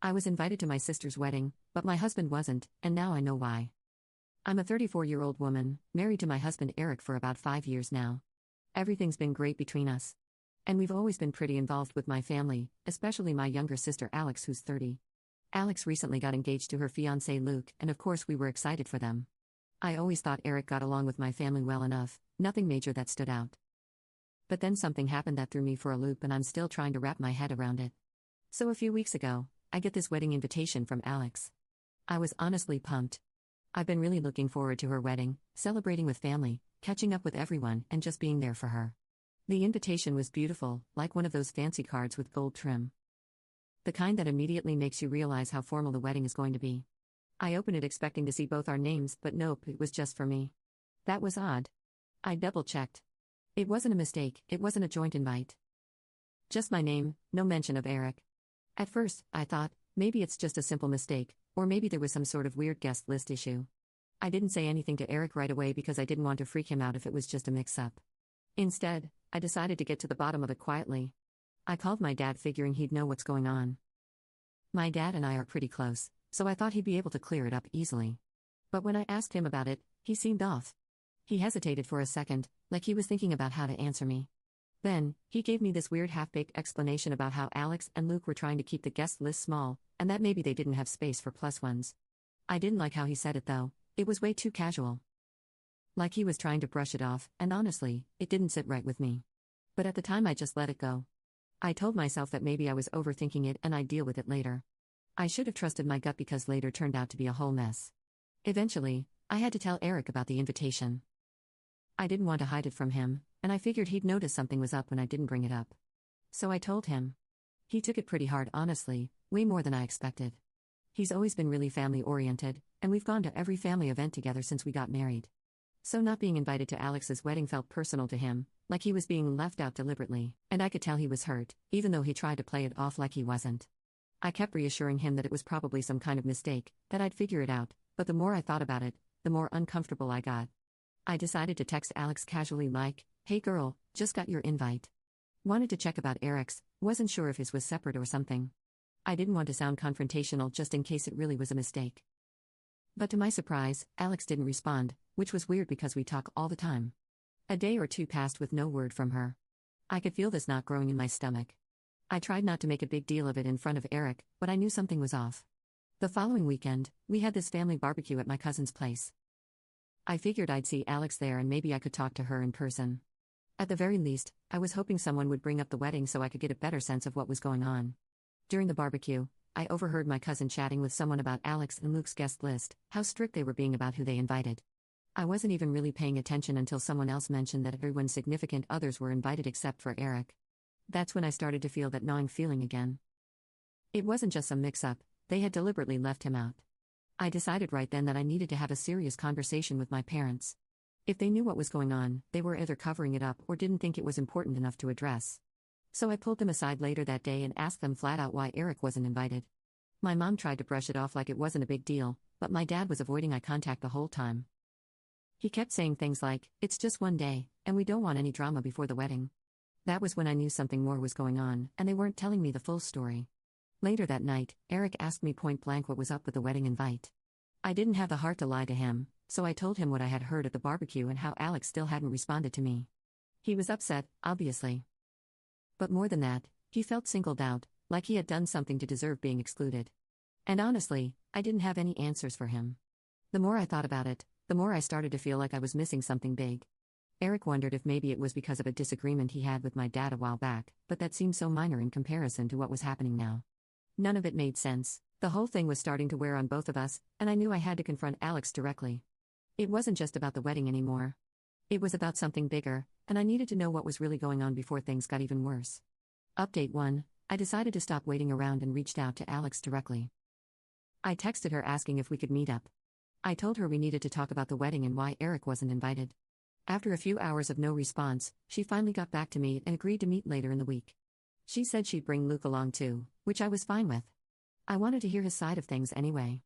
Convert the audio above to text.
I was invited to my sister's wedding, but my husband wasn't, and now I know why. I'm a 34-year-old woman, married to my husband Eric for about 5 years now. Everything's been great between us. And we've always been pretty involved with my family, especially my younger sister Alex, who's 30. Alex recently got engaged to her fiancé Luke, and of course we were excited for them. I always thought Eric got along with my family well enough, nothing major that stood out. But then something happened that threw me for a loop, and I'm still trying to wrap my head around it. So a few weeks ago, I get this wedding invitation from Alex. I was honestly pumped. I've been really looking forward to her wedding, celebrating with family, catching up with everyone, and just being there for her. The invitation was beautiful, like one of those fancy cards with gold trim. The kind that immediately makes you realize how formal the wedding is going to be. I opened it expecting to see both our names, but nope, it was just for me. That was odd. I double-checked. It wasn't a mistake, it wasn't a joint invite. Just my name, no mention of Eric. At first, I thought, maybe it's just a simple mistake, or maybe there was some sort of weird guest list issue. I didn't say anything to Eric right away because I didn't want to freak him out if it was just a mix-up. Instead, I decided to get to the bottom of it quietly. I called my dad figuring he'd know what's going on. My dad and I are pretty close, so I thought he'd be able to clear it up easily. But when I asked him about it, he seemed off. He hesitated for a second, like he was thinking about how to answer me. Then, he gave me this weird half-baked explanation about how Alex and Luke were trying to keep the guest list small, and that maybe they didn't have space for plus ones. I didn't like how he said it though, it was way too casual. Like he was trying to brush it off, and honestly, it didn't sit right with me. But at the time I just let it go. I told myself that maybe I was overthinking it and I'd deal with it later. I should have trusted my gut because later turned out to be a whole mess. Eventually, I had to tell Eric about the invitation. I didn't want to hide it from him, and I figured he'd notice something was up when I didn't bring it up. So I told him. He took it pretty hard, honestly, way more than I expected. He's always been really family-oriented, and we've gone to every family event together since we got married. So not being invited to Alex's wedding felt personal to him, like he was being left out deliberately, and I could tell he was hurt, even though he tried to play it off like he wasn't. I kept reassuring him that it was probably some kind of mistake, that I'd figure it out, but the more I thought about it, the more uncomfortable I got. I decided to text Alex casually like, "Hey girl, just got your invite." Wanted to check about Eric's, wasn't sure if his was separate or something. I didn't want to sound confrontational just in case it really was a mistake. But to my surprise, Alex didn't respond, which was weird because we talk all the time. A day or two passed with no word from her. I could feel this knot growing in my stomach. I tried not to make a big deal of it in front of Eric, but I knew something was off. The following weekend, we had this family barbecue at my cousin's place. I figured I'd see Alex there and maybe I could talk to her in person. At the very least, I was hoping someone would bring up the wedding so I could get a better sense of what was going on. During the barbecue, I overheard my cousin chatting with someone about Alex and Luke's guest list, how strict they were being about who they invited. I wasn't even really paying attention until someone else mentioned that everyone's significant others were invited except for Eric. That's when I started to feel that gnawing feeling again. It wasn't just some mix-up, they had deliberately left him out. I decided right then that I needed to have a serious conversation with my parents. If they knew what was going on, they were either covering it up or didn't think it was important enough to address. So I pulled them aside later that day and asked them flat out why Eric wasn't invited. My mom tried to brush it off like it wasn't a big deal, but my dad was avoiding eye contact the whole time. He kept saying things like, "It's just one day, and we don't want any drama before the wedding." That was when I knew something more was going on, and they weren't telling me the full story. Later that night, Eric asked me point blank what was up with the wedding invite. I didn't have the heart to lie to him, so I told him what I had heard at the barbecue and how Alex still hadn't responded to me. He was upset, obviously. But more than that, he felt singled out, like he had done something to deserve being excluded. And honestly, I didn't have any answers for him. The more I thought about it, the more I started to feel like I was missing something big. Eric wondered if maybe it was because of a disagreement he had with my dad a while back, but that seemed so minor in comparison to what was happening now. None of it made sense. The whole thing was starting to wear on both of us, and I knew I had to confront Alex directly. It wasn't just about the wedding anymore. It was about something bigger, and I needed to know what was really going on before things got even worse. Update 1. I decided to stop waiting around and reached out to Alex directly. I texted her asking if we could meet up. I told her we needed to talk about the wedding and why Eric wasn't invited. After a few hours of no response, she finally got back to me and agreed to meet later in the week. She said she'd bring Luke along too, which I was fine with. I wanted to hear his side of things anyway.